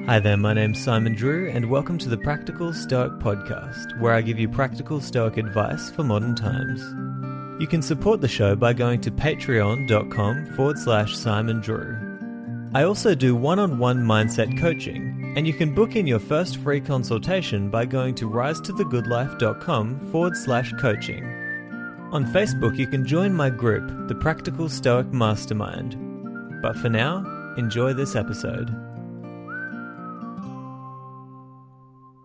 Hi there, my name's Simon Drew, and welcome to the Practical Stoic Podcast, where I give you practical Stoic advice for modern times. You can support the show by going to patreon.com/Simon Drew. I also do one-on-one mindset coaching, and you can book in your first free consultation by going to risetothegoodlife.com/coaching. On Facebook, you can join my group, the Practical Stoic Mastermind. But for now, enjoy this episode.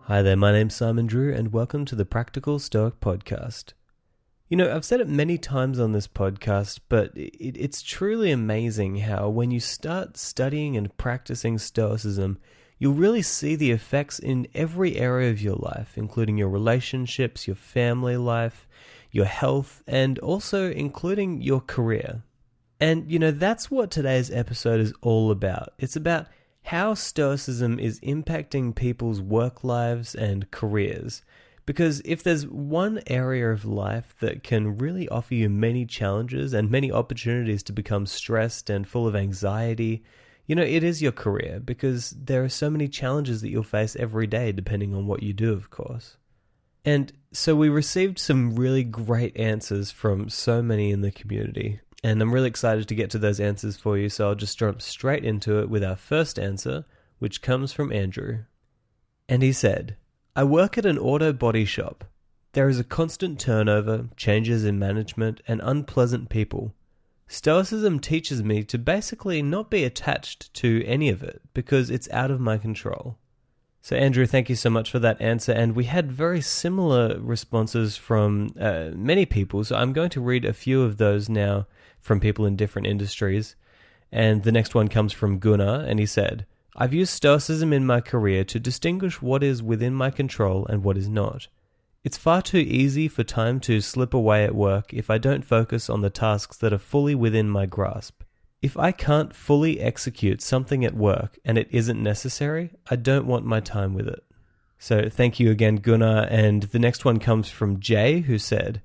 Hi there, my name's Simon Drew, and welcome to the Practical Stoic Podcast. You know, I've said it many times on this podcast, but it's truly amazing how when you start studying and practicing Stoicism, you'll really see the effects in every area of your life, including your relationships, your family life, your health, and also including your career. And, you know, that's what today's episode is all about. It's about how Stoicism is impacting people's work lives and careers. Because if there's one area of life that can really offer you many challenges and many opportunities to become stressed and full of anxiety, you know, it is your career, because there are so many challenges that you'll face every day depending on what you do, of course. And so we received some really great answers from so many in the community. And I'm really excited to get to those answers for you, so I'll just jump straight into it with our first answer, which comes from Andrew. And he said, I work at an auto body shop. There is a constant turnover, changes in management, and unpleasant people. Stoicism teaches me to basically not be attached to any of it, because it's out of my control. So Andrew, thank you so much for that answer, and we had very similar responses from many people, so I'm going to read a few of those now from people in different industries. And the next one comes from Gunnar, and he said, I've used Stoicism in my career to distinguish what is within my control and what is not. It's far too easy for time to slip away at work if I don't focus on the tasks that are fully within my grasp. If I can't fully execute something at work and it isn't necessary, I don't want my time with it. So thank you again, Gunnar. And the next one comes from Jay, who said,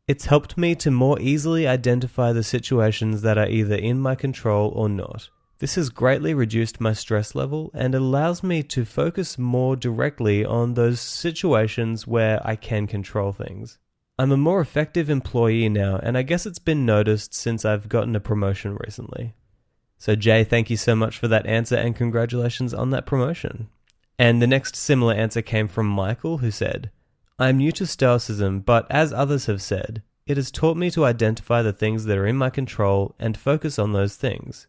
It's helped me to more easily identify the situations that are either in my control or not. This has greatly reduced my stress level and allows me to focus more directly on those situations where I can control things. I'm a more effective employee now, and I guess it's been noticed since I've gotten a promotion recently. So Jay, thank you so much for that answer, and congratulations on that promotion. And the next similar answer came from Michael, who said, I'm new to Stoicism, but as others have said, it has taught me to identify the things that are in my control and focus on those things.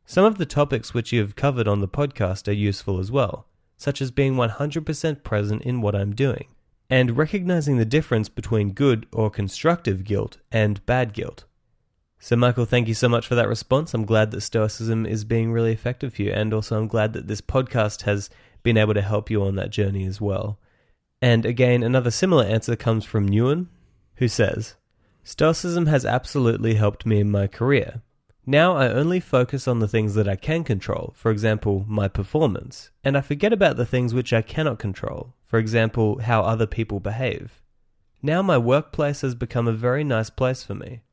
Some of the topics which you have covered on the podcast are useful as well, such as being 100% present in what I'm doing, and recognizing the difference between good or constructive guilt and bad guilt. So Michael, thank you so much for that response. I'm glad that Stoicism is being really effective for you, and also I'm glad that this podcast has been able to help you on that journey as well. And again, another similar answer comes from Nguyen, who says, Stoicism has absolutely helped me in my career. Now I only focus on the things that I can control, for example, my performance, and I forget about the things which I cannot control, for example, how other people behave. Now my workplace has become a very nice place for me.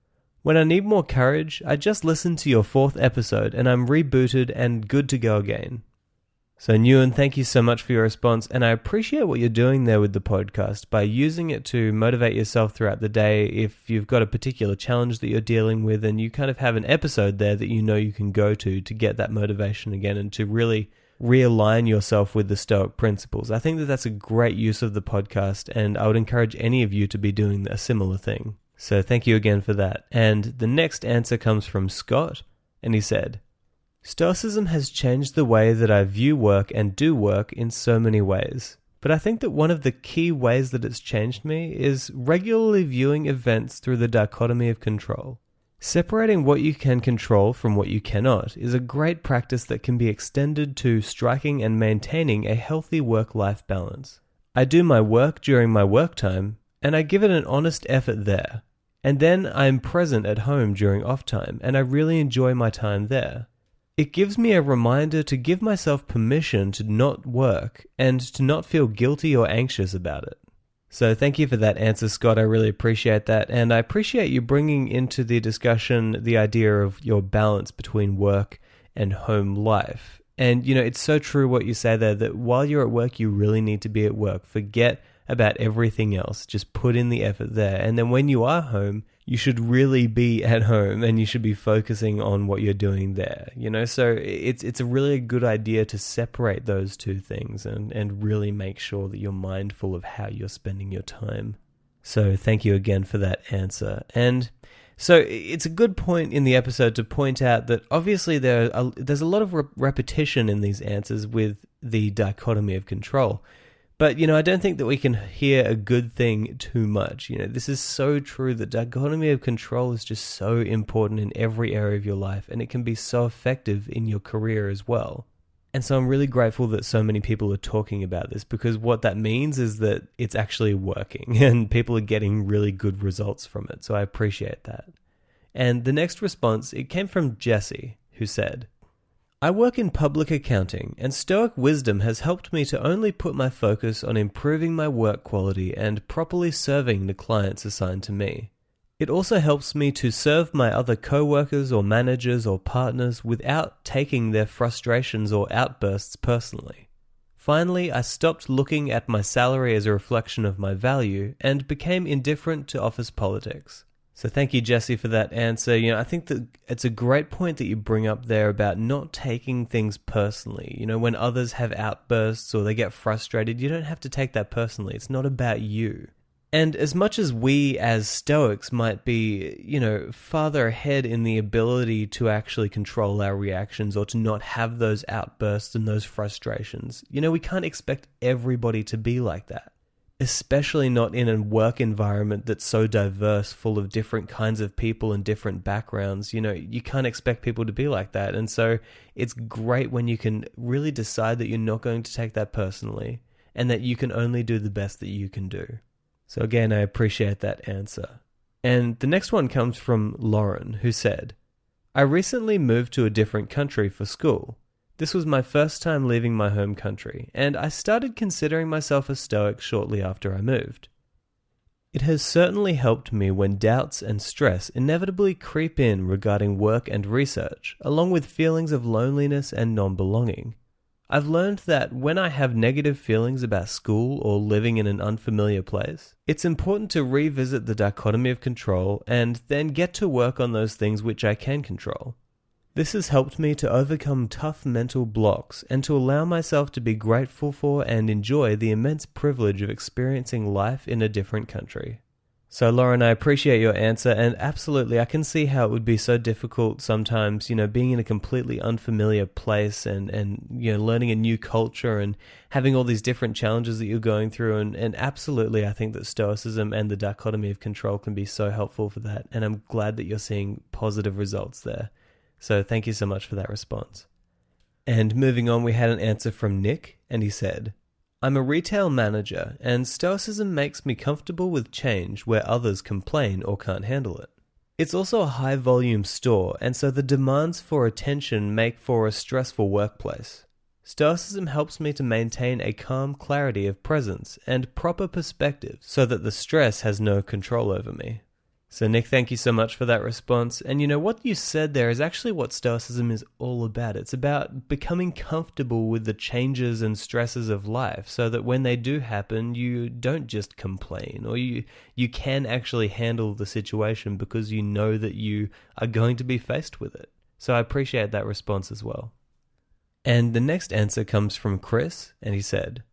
When I need more courage, I just listen to your 4th episode and I'm rebooted and good to go again. So Nguyen, thank you so much for your response, and I appreciate what you're doing there with the podcast by using it to motivate yourself throughout the day if you've got a particular challenge that you're dealing with, and you kind of have an episode there that you know you can go to get that motivation again and to really realign yourself with the Stoic principles. I think that that's a great use of the podcast, and I would encourage any of you to be doing a similar thing. So thank you again for that. And the next answer comes from Scott, and he said, Stoicism has changed the way that I view work and do work in so many ways. But I think that one of the key ways that it's changed me is regularly viewing events through the dichotomy of control. Separating what you can control from what you cannot is a great practice that can be extended to striking and maintaining a healthy work-life balance. I do my work during my work time, and I give it an honest effort there. And then I am present at home during off time, and I really enjoy my time there. It gives me a reminder to give myself permission to not work and to not feel guilty or anxious about it. So thank you for that answer, Scott. I really appreciate that. And I appreciate you bringing into the discussion the idea of your balance between work and home life. And, it's so true what you say there, that while you're at work, you really need to be at work. Forget about everything else. Just put in the effort there. And then when you are home, you should really be at home and you should be focusing on what you're doing there. So it's a really good idea to separate those two things and really make sure that you're mindful of how you're spending your time. So thank you again for that answer. And so it's a good point in the episode to point out that obviously there's a lot of repetition in these answers with the dichotomy of control. But, I don't think that we can hear a good thing too much. This is so true. The dichotomy of control is just so important in every area of your life, and it can be so effective in your career as well. And so I'm really grateful that so many people are talking about this, because what that means is that it's actually working and people are getting really good results from it. So I appreciate that. And the next response, it came from Jessie, who said, I work in public accounting, and Stoic wisdom has helped me to only put my focus on improving my work quality and properly serving the clients assigned to me. It also helps me to serve my other co-workers or managers or partners without taking their frustrations or outbursts personally. Finally, I stopped looking at my salary as a reflection of my value and became indifferent to office politics. So thank you, Jesse, for that answer. I think that it's a great point that you bring up there about not taking things personally. When others have outbursts or they get frustrated, you don't have to take that personally. It's not about you. And as much as we as Stoics might be, farther ahead in the ability to actually control our reactions or to not have those outbursts and those frustrations, we can't expect everybody to be like that. Especially not in a work environment that's so diverse, full of different kinds of people and different backgrounds. You can't expect people to be like that. And so it's great when you can really decide that you're not going to take that personally and that you can only do the best that you can do. So again, I appreciate that answer. And the next one comes from Lauren, who said, I recently moved to a different country for school. This was my first time leaving my home country, and I started considering myself a Stoic shortly after I moved. It has certainly helped me when doubts and stress inevitably creep in regarding work and research, along with feelings of loneliness and non-belonging. I've learned that when I have negative feelings about school or living in an unfamiliar place, it's important to revisit the dichotomy of control and then get to work on those things which I can control. This has helped me to overcome tough mental blocks and to allow myself to be grateful for and enjoy the immense privilege of experiencing life in a different country. So Lauren, I appreciate your answer, and absolutely I can see how it would be so difficult sometimes, being in a completely unfamiliar place and learning a new culture and having all these different challenges that you're going through, and absolutely I think that Stoicism and the dichotomy of control can be so helpful for that, and I'm glad that you're seeing positive results there. So thank you so much for that response. And moving on, we had an answer from Nick, and he said, I'm a retail manager, and Stoicism makes me comfortable with change where others complain or can't handle it. It's also a high-volume store, and so the demands for attention make for a stressful workplace. Stoicism helps me to maintain a calm clarity of presence and proper perspective so that the stress has no control over me. So Nick, thank you so much for that response. And what you said there is actually what Stoicism is all about. It's about becoming comfortable with the changes and stresses of life so that when they do happen, you don't just complain, or you can actually handle the situation because you know that you are going to be faced with it. So I appreciate that response as well. And the next answer comes from Chris, and he said,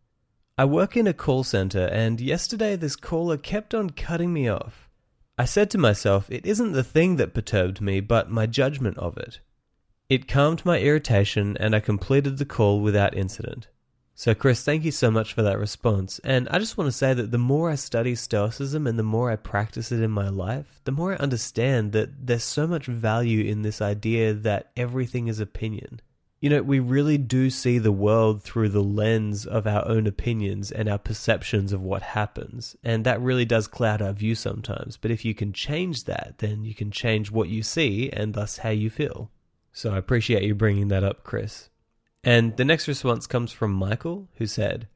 I work in a call center, and yesterday this caller kept on cutting me off. I said to myself, it isn't the thing that perturbed me, but my judgment of it. It calmed my irritation, and I completed the call without incident. So Chris, thank you so much for that response. And I just want to say that the more I study Stoicism and the more I practice it in my life, the more I understand that there's so much value in this idea that everything is opinion. We really do see the world through the lens of our own opinions and our perceptions of what happens. And that really does cloud our view sometimes. But if you can change that, then you can change what you see and thus how you feel. So I appreciate you bringing that up, Chris. And the next response comes from Michael, who said,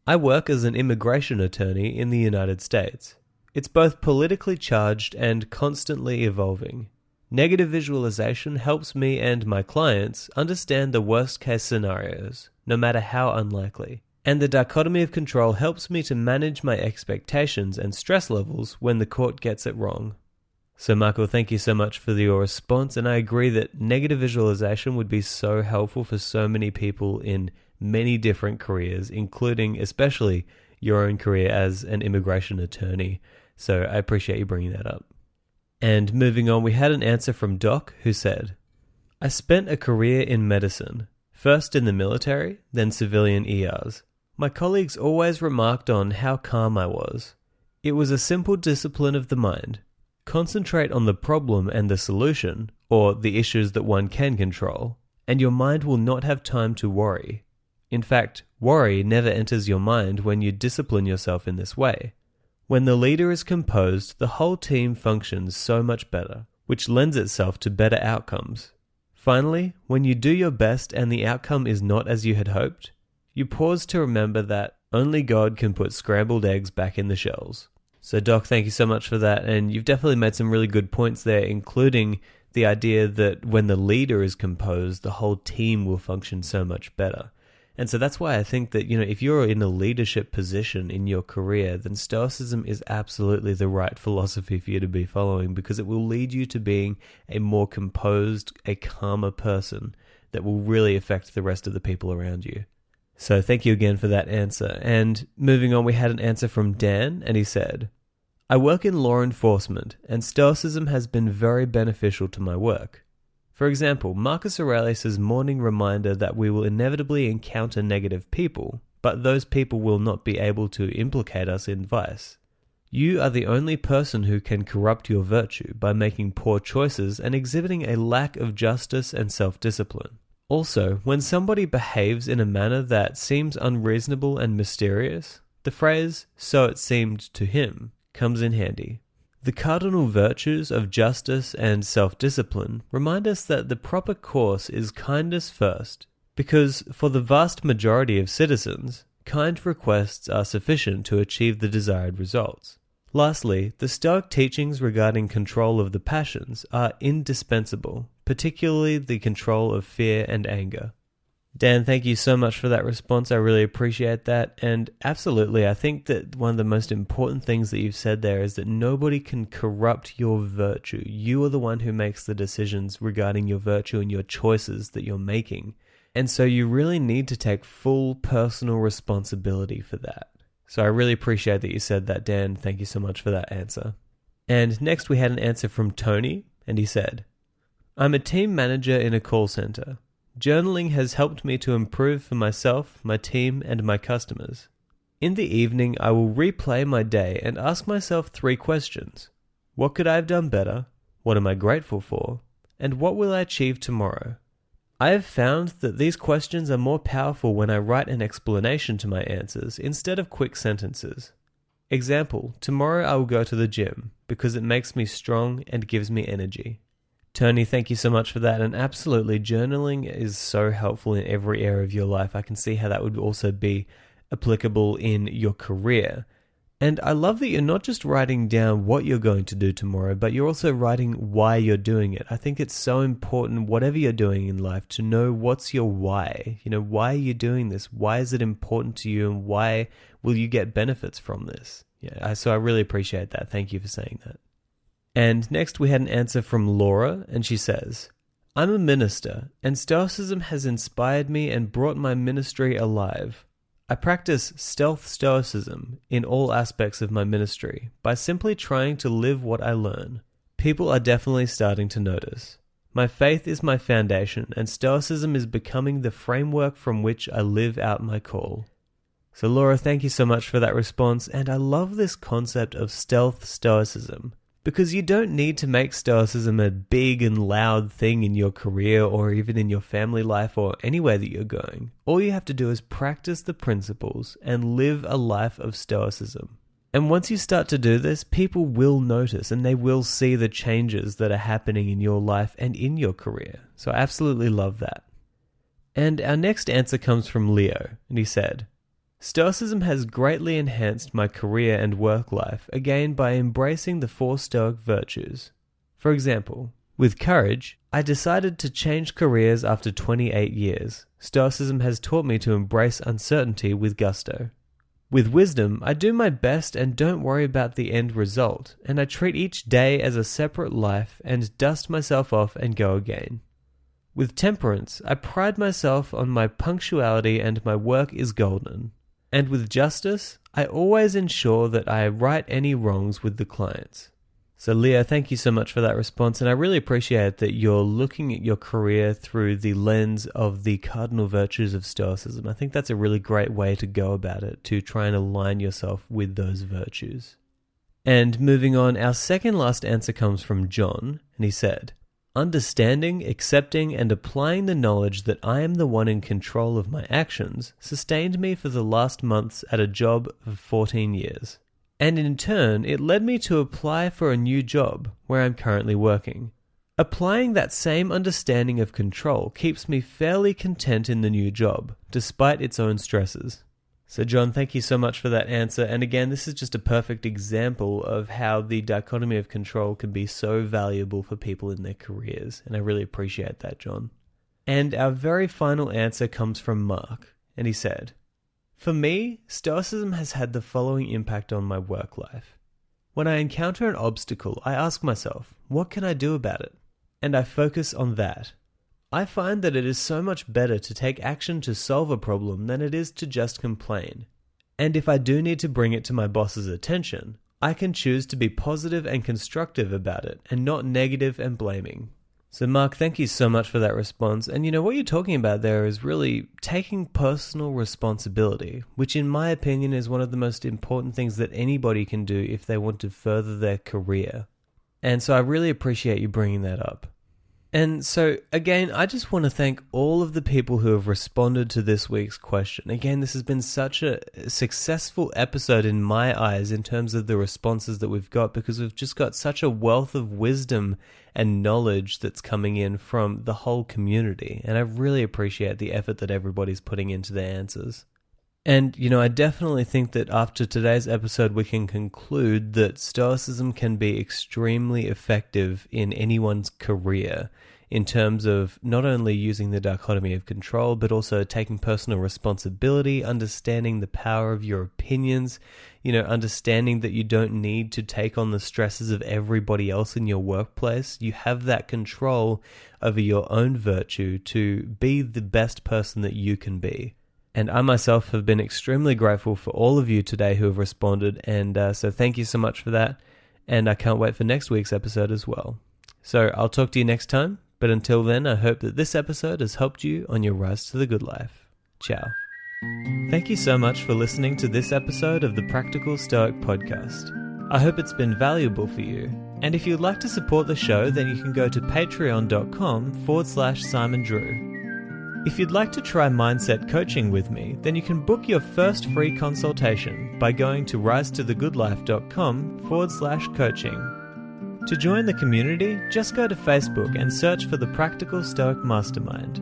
I work as an immigration attorney in the United States. It's both politically charged and constantly evolving. Negative visualization helps me and my clients understand the worst-case scenarios, no matter how unlikely. And the dichotomy of control helps me to manage my expectations and stress levels when the court gets it wrong. So Michael, thank you so much for your response, and I agree that negative visualization would be so helpful for so many people in many different careers, including especially your own career as an immigration attorney. So I appreciate you bringing that up. And moving on, we had an answer from Doc who said, I spent a career in medicine, first in the military, then civilian ERs. My colleagues always remarked on how calm I was. It was a simple discipline of the mind. Concentrate on the problem and the solution, or the issues that one can control, and your mind will not have time to worry. In fact, worry never enters your mind when you discipline yourself in this way. When the leader is composed, the whole team functions so much better, which lends itself to better outcomes. Finally, when you do your best and the outcome is not as you had hoped, you pause to remember that only God can put scrambled eggs back in the shells. So Doc, thank you so much for that, and you've definitely made some really good points there, including the idea that when the leader is composed, the whole team will function so much better. And so that's why I think that, if you're in a leadership position in your career, then Stoicism is absolutely the right philosophy for you to be following, because it will lead you to being a more composed, a calmer person that will really affect the rest of the people around you. So thank you again for that answer. And moving on, we had an answer from Dan, and he said, I work in law enforcement, and Stoicism has been very beneficial to my work. For example, Marcus Aurelius' morning reminder that we will inevitably encounter negative people, but those people will not be able to implicate us in vice. You are the only person who can corrupt your virtue by making poor choices and exhibiting a lack of justice and self-discipline. Also, when somebody behaves in a manner that seems unreasonable and mysterious, the phrase, so it seemed to him, comes in handy. The cardinal virtues of justice and self-discipline remind us that the proper course is kindness first, because for the vast majority of citizens, kind requests are sufficient to achieve the desired results. Lastly, the Stoic teachings regarding control of the passions are indispensable, particularly the control of fear and anger. Dan, thank you so much for that response. I really appreciate that. And absolutely, I think that one of the most important things that you've said there is that nobody can corrupt your virtue. You are the one who makes the decisions regarding your virtue and your choices that you're making. And so you really need to take full personal responsibility for that. So I really appreciate that you said that, Dan. Thank you so much for that answer. And next we had an answer from Tony, and he said, I'm a team manager in a call center. Journaling has helped me to improve for myself, my team, and my customers. In the evening, I will replay my day and ask myself 3 questions. What could I have done better? What am I grateful for? And what will I achieve tomorrow? I have found that these questions are more powerful when I write an explanation to my answers instead of quick sentences. Example, tomorrow I will go to the gym because it makes me strong and gives me energy. Tony, thank you so much for that. And absolutely, journaling is so helpful in every area of your life. I can see how that would also be applicable in your career. And I love that you're not just writing down what you're going to do tomorrow, but you're also writing why you're doing it. I think it's so important, whatever you're doing in life, to know what's your why. Why are you doing this? Why is it important to you? And why will you get benefits from this? So I really appreciate that. Thank you for saying that. And next we had an answer from Laura, and she says, I'm a minister, and Stoicism has inspired me and brought my ministry alive. I practice stealth Stoicism in all aspects of my ministry by simply trying to live what I learn. People are definitely starting to notice. My faith is my foundation, and Stoicism is becoming the framework from which I live out my call. So Laura, thank you so much for that response, and I love this concept of stealth Stoicism. Because you don't need to make Stoicism a big and loud thing in your career or even in your family life or anywhere that you're going. All you have to do is practice the principles and live a life of Stoicism. And once you start to do this, people will notice and they will see the changes that are happening in your life and in your career. So I absolutely love that. And our next answer comes from Leo, and he said, Stoicism has greatly enhanced my career and work life, again by embracing the 4 Stoic virtues. For example, With courage, I decided to change careers after 28 years. Stoicism has taught me to embrace uncertainty with gusto. With wisdom, I do my best and don't worry about the end result, and I treat each day as a separate life and dust myself off and go again. With temperance, I pride myself on my punctuality and my work is golden. And with justice, I always ensure that I right any wrongs with the clients. So Leo, thank you so much for that response, and I really appreciate that you're looking at your career through the lens of the cardinal virtues of Stoicism. I think that's a really great way to go about it, to try and align yourself with those virtues. And moving on, our second last answer comes from John, and he said, "Understanding, accepting, and applying the knowledge that I am the one in control of my actions sustained me for the last months at a job of 14 years. And in turn, it led me to apply for a new job where I'm currently working. Applying that same understanding of control keeps me fairly content in the new job, despite its own stresses." So John, thank you so much for that answer. And again, this is just a perfect example of how the dichotomy of control can be so valuable for people in their careers. And I really appreciate that, John. And our very final answer comes from Mark, and he said, "For me, Stoicism has had the following impact on my work life. When I encounter an obstacle, I ask myself, what can I do about it? And I focus on that. I find that it is so much better to take action to solve a problem than it is to just complain. And if I do need to bring it to my boss's attention, I can choose to be positive and constructive about it and not negative and blaming." So Mark, thank you so much for that response. And what you're talking about there is really taking personal responsibility, which in my opinion is one of the most important things that anybody can do if they want to further their career. And so I really appreciate you bringing that up. And so, again, I just want to thank all of the people who have responded to this week's question. Again, this has been such a successful episode in my eyes in terms of the responses that we've got, because we've just got such a wealth of wisdom and knowledge that's coming in from the whole community. And I really appreciate the effort that everybody's putting into their answers. And, I definitely think that after today's episode, we can conclude that Stoicism can be extremely effective in anyone's career in terms of not only using the dichotomy of control, but also taking personal responsibility, understanding the power of your opinions, understanding that you don't need to take on the stresses of everybody else in your workplace. You have that control over your own virtue to be the best person that you can be. And I myself have been extremely grateful for all of you today who have responded, and so thank you so much for that, and I can't wait for next week's episode as well. So I'll talk to you next time, but until then, I hope that this episode has helped you on your rise to the good life. Ciao. Thank you so much for listening to this episode of the Practical Stoic Podcast. I hope it's been valuable for you, and if you'd like to support the show, then you can go to patreon.com/Simon Drew. If you'd like to try mindset coaching with me, then you can book your first free consultation by going to risetothegoodlife.com/coaching. To join the community, just go to Facebook and search for the Practical Stoic Mastermind.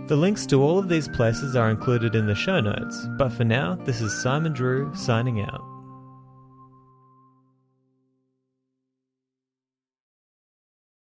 The links to all of these places are included in the show notes, but for now, this is Simon Drew signing out.